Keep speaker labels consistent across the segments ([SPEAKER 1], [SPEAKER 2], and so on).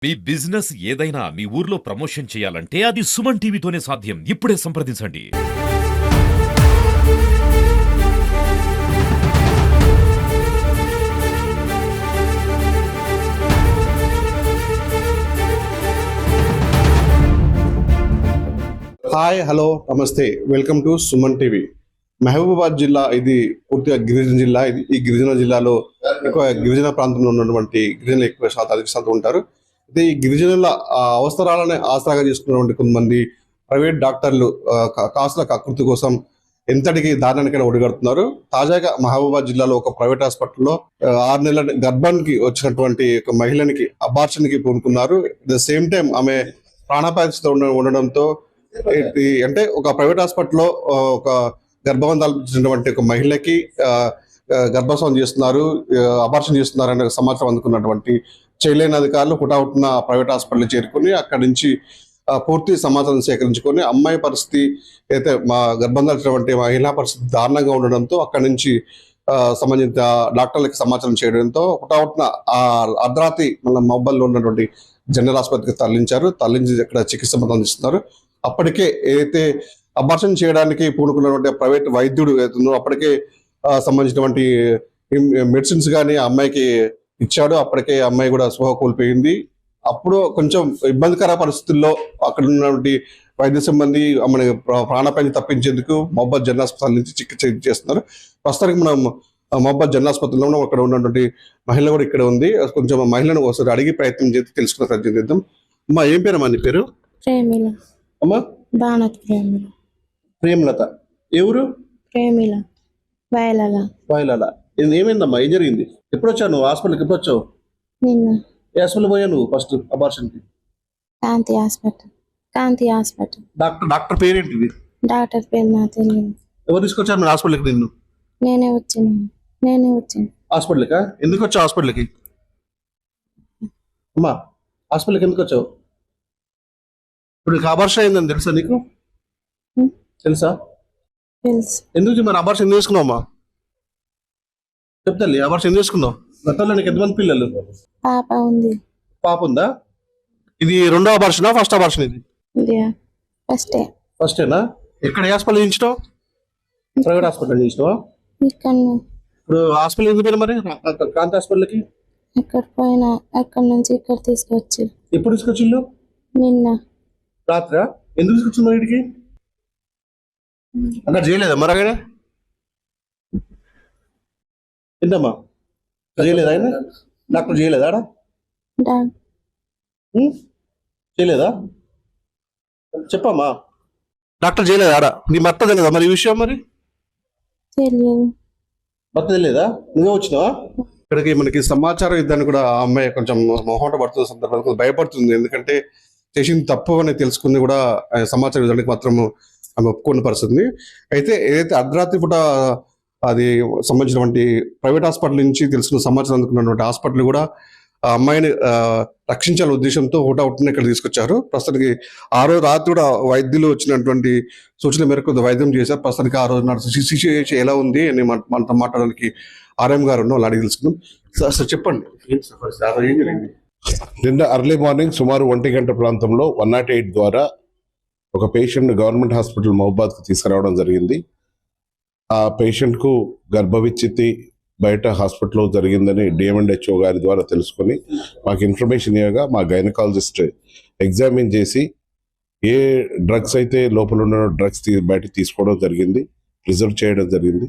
[SPEAKER 1] మీ business ఏదైనా మీ ఊర్లో promotion చేయాలంటే అది సుమన్ టీవీతోనే సాధ్యం. ఇప్పుడే సంప్రదించండి.
[SPEAKER 2] హాయ్, హలో, నమస్తే. Welcome to Suman TV. Mahabubabad జిల్లా ఇది పూర్తిగా గిరిజన జిల్లా. ఈ గిరిజన జిల్లాలో ఎక్కువ గిరిజన ప్రాంతంలో ఉన్నటువంటి గిరిజనులు ఎక్కువ అధిక శాతం ఉంటారు. అయితే ఈ గిరిజనుల అవసరాలని ఆసరాగా చేసుకున్నటువంటి కొంతమంది ప్రైవేట్ డాక్టర్లు కాసుల కకృతి కోసం ఎంతటికి దారుణానికైనా ఒడిగడుతున్నారు. తాజాగా మహబూబాబాద్ జిల్లాలో ఒక ప్రైవేట్ హాస్పిటల్లో 6 నెలల గర్భానికి వచ్చినటువంటి ఒక మహిళనికి అబార్షన్కి పూనుకున్నారు. ద సేమ్ టైం ఆమె ప్రాణాపాయతో ఉండడంతో అంటే ఒక ప్రైవేట్ హాస్పిటల్లో ఒక గర్భవంతాల్సినటువంటి ఒక మహిళకి గర్భస్రావం చేస్తున్నారు, అబార్షన్ చేస్తున్నారు అనే సమాచారం అందుకున్నటువంటి చేయలేని అధికారులు హుటాహుటిన ప్రైవేట్ హాస్పిటల్ చేరుకుని అక్కడి నుంచి పూర్తి సమాచారం సేకరించుకొని అమ్మాయి పరిస్థితి అయితే మా గర్భంధాల్సినటువంటి మహిళా పరిస్థితి దారుణంగా ఉండడంతో అక్కడి నుంచి సంబంధిత డాక్టర్లకి సమాచారం చేయడంతో హుటాహుటిన అర్ధరాత్రి మళ్ళీ మొబైల్లో ఉన్నటువంటి జనరల్ ఆసుపత్రికి తరలించి అక్కడ చికిత్స అందిస్తున్నారు. అప్పటికే ఏదైతే అబార్షన్ చేయడానికి పూనుకున్నటువంటి ప్రైవేట్ వైద్యుడు ఏదైతుందో అప్పటికే సంబంధించినటువంటి మెడిసిన్స్ కానీ అమ్మాయికి ఇచ్చాడు. అప్పటికే అమ్మాయి కూడా స్పృహ కోల్పోయింది. అప్పుడు కొంచెం ఇబ్బందికర పరిస్థితుల్లో అక్కడ ఉన్నటువంటి వైద్య సిబ్బంది మన ప్రాణాపాయాన్ని తప్పించేందుకు మహబూబాబాద్ జనరల్ హాస్పిటల్ నుంచి చికిత్స చేస్తున్నారు. ప్రస్తుతానికి మనం మహబూబాబాద్ జనరల్ హాస్పిటల్లో అక్కడ ఉన్నటువంటి మహిళ కూడా ఇక్కడ ఉంది. కొంచెం మహిళను ఒకసారి అడిగి ప్రయత్నం చేసి తెలుసుకునే ప్రయత్నం చేద్దాం. అమ్మా, ఏం పేరమ్మా నీ పేరు? అమ్మా, ప్రేమలత. ఎవరు?
[SPEAKER 3] ప్రేమిల
[SPEAKER 2] వాయిలాల. ఏమైందమ్మా? ఏం జరిగింది? ఎప్పుడు వచ్చావు నువ్వు హాస్పిటల్కి? ఎప్పుడు వచ్చావు?
[SPEAKER 3] నిన్న
[SPEAKER 2] ఏ హాస్పిటల్ పోయావు నువ్వు ఫస్ట్ అబార్షన్కి?
[SPEAKER 3] కాంతి హాస్పిటల్.
[SPEAKER 2] డాక్టర్ పేరేంటిది?
[SPEAKER 3] డాక్టర్ పేరు నాకు తెలియదు.
[SPEAKER 2] ఎవరు తీసుకొచ్చారు మీరు హాస్పిటల్కి? నిన్ను
[SPEAKER 3] నేనే వచ్చాను
[SPEAKER 2] హాస్పిటల్కా? ఎందుకు వచ్చావు హాస్పిటల్కి? అమ్మా, హాస్పిటల్కి ఎందుకు వచ్చావు? ఇప్పుడు నీకు అబార్షన్ అయిందని తెలుసా? నీకు తెలుసా?
[SPEAKER 3] తెలుసు.
[SPEAKER 2] ఎందుకు మరి అబార్షన్ ఎందుకు చేసుకున్నావు అమ్మా? చెప్తాలి, అబార్షన్ ఎందుకు చేసుకున్నావు? గతంలో నీకు ఎంతమంది పిల్లలు?
[SPEAKER 3] పాప ఉంది.
[SPEAKER 2] పాప ఉందా? ఇది రెండో అబార్షనా ఫస్ట్ అబార్షన్? ఇది ఫస్టేనా? ఎక్కడ హాస్పిటల్ చేయించినావు? ప్రైవేట్ హాస్పిటల్ చేయించినావా?
[SPEAKER 3] ఇక్కడ
[SPEAKER 2] ఇప్పుడు హాస్పిటల్ ఎందుకు పోయినా మరి? కాంతి హాస్పిటల్కి
[SPEAKER 3] ఎక్కడ పోయినా అక్కడ నుంచి ఇక్కడ తీసుకొచ్చి.
[SPEAKER 2] ఎప్పుడు తీసుకొచ్చిళ్ళు?
[SPEAKER 3] నిన్న
[SPEAKER 2] రాత్రా? ఎందుకు తీసుకొచ్చింది వీడికి? అక్కడ చేయలేదా మరి? అక్కడ ఏంటమ్మా చేయలేదా? ఆయన డాక్టర్ చేయలేదా? ఆడ చేయలేదా? చెప్పమ్మా, డాక్టర్ చేయలేదా? ఆడ నీ భర్త తెలియదా మరి ఈ విషయం? మరి
[SPEAKER 3] తెలియదు.
[SPEAKER 2] భర్త తెలియదా? నువ్వే వచ్చినావా ఇక్కడికి? మనకి సమాచారం ఇద్దని కూడా ఆ అమ్మాయి కొంచెం మొహమాట పడుతున్న సందర్భంగా భయపడుతుంది. ఎందుకంటే చేసింది తప్పు అని తెలుసుకుని కూడా సమాచారం ఇవ్వడానికి మాత్రం ఆమె ఒప్పుకున్న పరిస్థితి. అయితే ఏదైతే అర్ధరాత్రి పూట అది సంబంధించినటువంటి ప్రైవేట్ హాస్పిటల్ నుంచి తెలుసుకున్న సమాచారం అందుకున్నటువంటి హాస్పిటల్ కూడా ఆ అమ్మాయిని రక్షించాలనే ఉద్దేశంతో హుటాహుటిన ఇక్కడ తీసుకొచ్చారు. ప్రస్తుతానికి ఆ రోజు రాత్రి కూడా వైద్యులు వచ్చినటువంటి సూచన మేరకు వైద్యం చేశారు. ప్రస్తుతానికి ఆ రోజు సిచ్యువేషన్ ఎలా ఉంది అని మనతో మాట్లాడడానికి ఆర్ఎం గారు వాళ్ళు అడిగి తెలుసుకుందాం. సార్ చెప్పండి, ఏం జరిగింది?
[SPEAKER 4] నిన్న అర్లీ మార్నింగ్ సుమారు 1 గంట ప్రాంతంలో 108 ద్వారా ఒక పేషెంట్ గవర్నమెంట్ హాస్పిటల్ మహబూబాద్కు తీసుకురావడం జరిగింది. ఆ పేషెంట్కు గర్భవిచ్ఛిత్తి బయట హాస్పిటల్లో జరిగిందని డిఎంఎండ్హెచ్ఓ గారి ద్వారా తెలుసుకొని మాకు ఇన్ఫర్మేషన్ ఇవ్వగా మా గైనకాలజిస్ట్ ఎగ్జామిన్ చేసి ఏ డ్రగ్స్ అయితే లోపల ఉన్న డ్రగ్స్ బయట తీసుకోవడం జరిగింది, రిజర్వ్ చేయడం జరిగింది.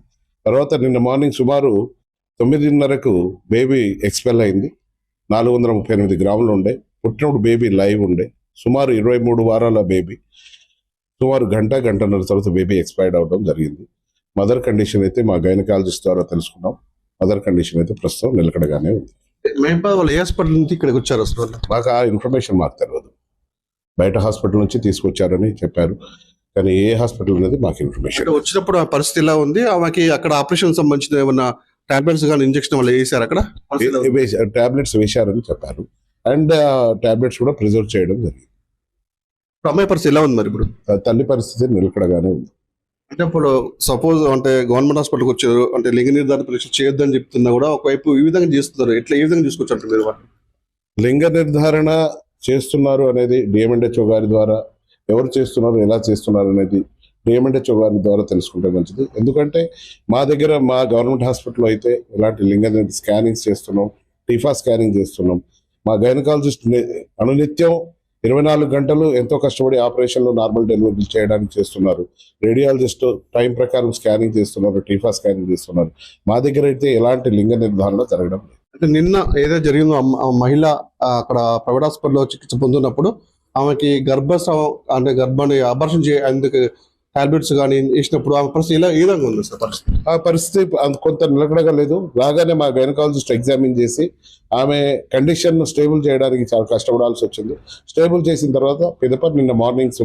[SPEAKER 4] తర్వాత నిన్న మార్నింగ్ సుమారు 9:30కు బేబీ ఎక్స్పెల్ అయింది. 438 గ్రాములు ఉండే. పుట్టినప్పుడు బేబీ లైవ్ ఉండే. సుమారు 23 వారాల బేబీ. సుమారు గంటన్నర తర్వాత బేబీ ఎక్స్పైర్డ్ అవడం జరిగింది. మదర్ కండిషన్ అయితే మా గైనకాలజిస్ట్ ద్వారా తెలుసుకున్నాం. మదర్ కండిషన్ అయితే ప్రస్తుతం నిలకడగానే ఉంది.
[SPEAKER 2] వాళ్ళు ఏ హాస్పిటల్ నుంచి ఇక్కడికి వచ్చారు? అసలు
[SPEAKER 4] మాకు ఆ ఇన్ఫర్మేషన్ మాకు తెలియదు. బయట హాస్పిటల్ నుంచి తీసుకొచ్చారని చెప్పారు, కానీ ఏ హాస్పిటల్ అనేది మాకు ఇన్ఫర్మేషన్.
[SPEAKER 2] వచ్చినప్పుడు ఆ పరిస్థితి ఎలా ఉంది? ఆమెకి అక్కడ ఆపరేషన్ సంబంధించిన ఏమన్నా టాబ్లెట్స్ కానీ ఇంజక్షన్ వల్ల వేసారు? అక్కడ
[SPEAKER 4] టాబ్లెట్స్ వేశారని చెప్పారు. అండ్ టాబ్లెట్స్ కూడా ప్రిజర్వ్ చేయడం జరిగింది.
[SPEAKER 2] అమ్మాయి పరిస్థితి ఎలా ఉంది మరి ఇప్పుడు?
[SPEAKER 4] తల్లి పరిస్థితి నిలకడగానే ఉంది.
[SPEAKER 2] అంటే ఇప్పుడు సపోజ్ అంటే గవర్నమెంట్ హాస్పిటల్కి వచ్చారు అంటే లింగ నిర్ధారణ పరీక్ష చేయొద్దని చెప్తున్నా కూడా ఒకవైపు ఈ విధంగా చేస్తున్నారు. ఎట్లా ఏ విధంగా చూసుకోవచ్చు అంటే మీరు
[SPEAKER 4] లింగ నిర్ధారణ చేస్తున్నారు అనేది డిఎంఎండ్హెచ్ఓ గారి ద్వారా, ఎవరు చేస్తున్నారు, ఎలా చేస్తున్నారు అనేది డిఎంఎండ్హెచ్ఓ గారి ద్వారా తెలుసుకుంటే మంచిది. ఎందుకంటే మా దగ్గర మా గవర్నమెంట్ హాస్పిటల్లో అయితే ఇలాంటి లింగ స్కానింగ్స్ చేస్తున్నాం, టీఫా స్కానింగ్ చేస్తున్నాం. మా గైనకాలజిస్ట్ అనునిత్యం 24 గంటలు ఎంతో కష్టపడి ఆపరేషన్లు, నార్మల్ డెలివరీ చేయడానికి చేస్తున్నారు. రేడియాలజిస్ట్ టైం ప్రకారం స్కానింగ్ చేస్తున్నారు, టీఫా స్కానింగ్ చేస్తున్నారు. మా దగ్గర అయితే ఎలాంటి లింగ నిర్ధారణ జరగడం లేదు.
[SPEAKER 2] అంటే నిన్న ఏదో జరిగిందో ఆ మహిళ అక్కడ ప్రైవేట్ హాస్పిటల్లో చికిత్స పొందుతున్నప్పుడు ఆమెకి గర్భస్రావం అంటే గర్భాన్ని అబార్షన్ అందుకు టాబ్లెట్స్ కానీ ఇచ్చినప్పుడు ఆమె పరిస్థితి ఇలా ఏ విధంగా ఉంది సార్ పరిస్థితి?
[SPEAKER 4] ఆ పరిస్థితి కొంత నిలకడగా లేదు. రాగానే మా గైనకాలజిస్ట్ ఎగ్జామిన్ చేసి ఆమె కండిషన్ స్టేబుల్ చేయడానికి చాలా కష్టపడాల్సి వచ్చింది. స్టేబుల్ చేసిన తర్వాత పిదప నిన్న మార్నింగ్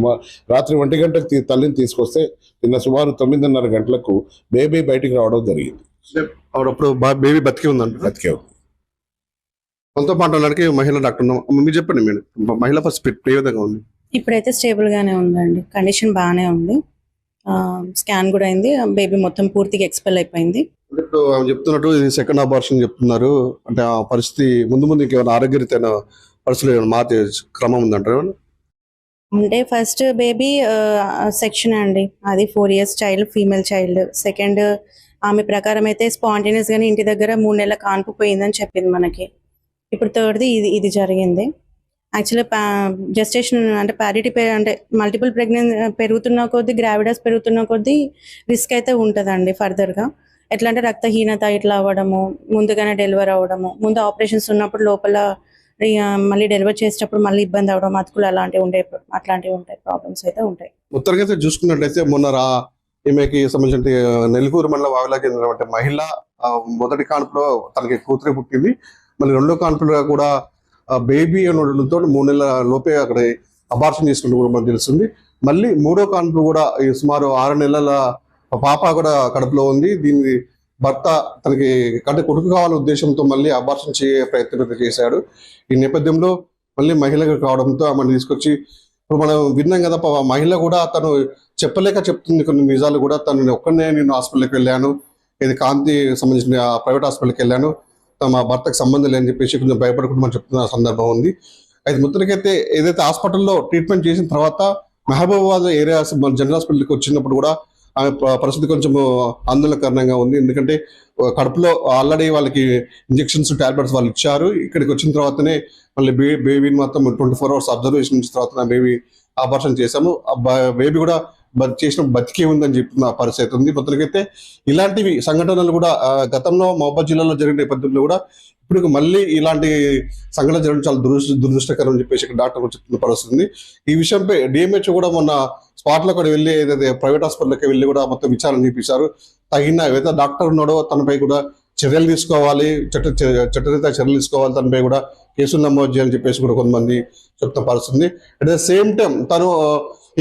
[SPEAKER 4] రాత్రి 1 గంటకు తల్లిని తీసుకొస్తే నిన్న సుమారు 9:30 గంటలకు బేబీ బయటికి రావడం జరిగింది.
[SPEAKER 2] అప్పుడు బేబీ బతికి ఉందంట.
[SPEAKER 4] బతికే ఉంది.
[SPEAKER 2] మనతో మాట్లాడడానికి మహిళా డాక్టర్ ఉన్నాం. మీరు చెప్పండి మేడం, మహిళా పరిస్థితి ఏ విధంగా ఉంది?
[SPEAKER 5] ఇప్పుడైతే స్టేబుల్ గానే ఉందండి, కండిషన్ బాగానే ఉంది. స్కాన్ కూడా అయింది, బేబీ మొత్తం పూర్తిగా ఎక్స్పెల్ అయిపోయింది.
[SPEAKER 2] ఇప్పుడు ఆమె చెప్తున్నట్టు ఇది సెకండ్ అబార్షన్ చెప్తున్నారు. అంటే ఆ పరిస్థితి ముందు ఇంకేమైనా ఆరోగ్యరీతైన పరిస్థితులు ఏమైనా మార్చే క్రమం ఉందంటారు?
[SPEAKER 5] అంటే ఫస్ట్ బేబీ సెక్షన్ అండి, అది 4 years child, female child. Second ఆమె ప్రకారం అయితే స్పాంటేనియస్ గానీ ఇంటి దగ్గర 3 నెలల కాన్పు పోయిందని చెప్పింది మనకి. ఇప్పుడు థర్డ్ది ఇది జరిగింది. యాక్చువల్గా జెస్టేషన్ అంటే ప్యారిటీ అంటే మల్టిపుల్ పెరుగుతున్న కొద్దీ, గ్రావిడాస్ పెరుగుతున్న కొద్దీ రిస్క్ అయితే ఉంటుందండి ఫర్దర్గా. ఎట్లా అంటే రక్తహీనత ఇట్లా అవ్వడము, ముందుగానే డెలివర్ అవ్వడము, ముందు ఆపరేషన్స్ ఉన్నప్పుడు లోపల మళ్ళీ డెలివర్ చేసేటప్పుడు మళ్ళీ ఇబ్బంది అవ్వడం, అతుకులు అట్లాంటివి ఉంటాయి, ప్రాబ్లమ్స్ అయితే ఉంటాయి.
[SPEAKER 2] మొత్తంగా అయితే చూసుకున్నట్లయితే మొన్న ఈమెకి సంబంధించిన నెల్లూరు మండల వావిలా చెందిన మహిళ మొదటి కాన్పులో తనకి కూతురే పుట్టింది. మళ్ళీ రెండో కాన్పులో కూడా బేబీ అనడంతో 3 నెలల లోపే అక్కడ అబార్షన్ చేసుకుంటూ కూడా మనకు తెలుస్తుంది. మళ్ళీ మూడో కాన్పు కూడా సుమారు 6 నెలల పాప కూడా కడుపులో ఉంది. దీన్ని భర్త తనకి కంటే కొడుకు కావాలనే ఉద్దేశంతో మళ్ళీ అబార్షన్ ప్రయత్నం అయితే చేశాడు. ఈ నేపథ్యంలో మళ్ళీ మహిళగా కావడంతో ఆమెను తీసుకొచ్చి ఇప్పుడు మనం విన్నాం కదా, మహిళ కూడా తను చెప్పలేక చెప్తుంది కొన్ని నిజాలు కూడా. తను ఒక్కనే నేను హాస్పిటల్కి వెళ్ళాను, ఇది కాంతి సంబంధించిన ప్రైవేట్ హాస్పిటల్కి వెళ్ళాను, మా భర్తకు సంబంధం లేదని చెప్పేసి కొంచెం భయపడకుండా మనం చెప్తున్న సందర్భం ఉంది. అయితే మొత్తానికైతే ఏదైతే హాస్పిటల్లో ట్రీట్మెంట్ చేసిన తర్వాత మహబూబాబాద్ ఏరియా జనరల్ హాస్పిటల్కి వచ్చినప్పుడు కూడా ఆమె పరిస్థితి కొంచెం ఆందోళనకరంగా ఉంది. ఎందుకంటే కడుపులో ఆల్రెడీ వాళ్ళకి ఇంజెక్షన్స్, టాబ్లెట్స్ వాళ్ళు ఇచ్చారు. ఇక్కడికి వచ్చిన తర్వాతనే మళ్ళీ బేబీని మొత్తం 24 hours అబ్జర్వేషన్ ఇచ్చిన తర్వాత బేబీ ఆపరేషన్ చేశాము. బేబీ కూడా చేసిన బతికే ఉందని చెప్పిన పరిస్థితి ఉంది. మొత్తానికైతే ఇలాంటివి సంఘటనలు కూడా గతంలో మహబూబాబాద్ జిల్లాలో జరిగిన నేపథ్యంలో కూడా ఇప్పుడు మళ్ళీ ఇలాంటి సంఘటన జరగడం చాలా దురదృష్టకరం అని చెప్పేసి ఇక్కడ డాక్టర్ చెప్తున్న పరిస్థితి ఉంది. ఈ విషయంపై డిఎంహెచ్ఓ కూడా మొన్న స్పాట్లో కూడా వెళ్ళి ఏదైతే ప్రైవేట్ హాస్పిటల్కి వెళ్ళి కూడా మొత్తం విచారణ చేపించారు. తగిన ఏదైతే డాక్టర్ ఉన్నాడో తనపై కూడా చర్యలు తీసుకోవాలి, చట్టరీత్యా చర్యలు తీసుకోవాలి, తనపై కూడా కేసులు నమోదు చేయాలని చెప్పేసి కూడా కొంతమంది చెప్తున్న పరిస్థితి. అట్ ద సేమ్ టైం తను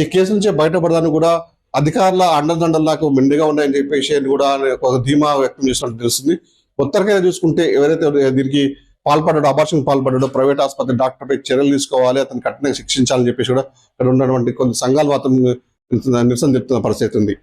[SPEAKER 2] ఈ కేసు నుంచే బయటపడడానికి కూడా అధికారుల అండదండలు నాకు మెండుగా ఉన్నాయని చెప్పేసి కూడా ఒక ధీమా వ్యక్తం చేసినట్టు తెలుస్తుంది. మొత్తంగా చూసుకుంటే ఎవరైతే దీనికి అబార్షన్ పాల్పడ్డాడో ప్రైవేట్ ఆసుపత్రి డాక్టర్పై చర్యలు తీసుకోవాలి, అతను కఠినంగా శిక్షించాలని చెప్పేసి కూడా ఇక్కడ ఉన్నటువంటి కొన్ని సంఘాలు మాత్రం నిరసన చెప్తున్న పరిస్థితి ఉంది.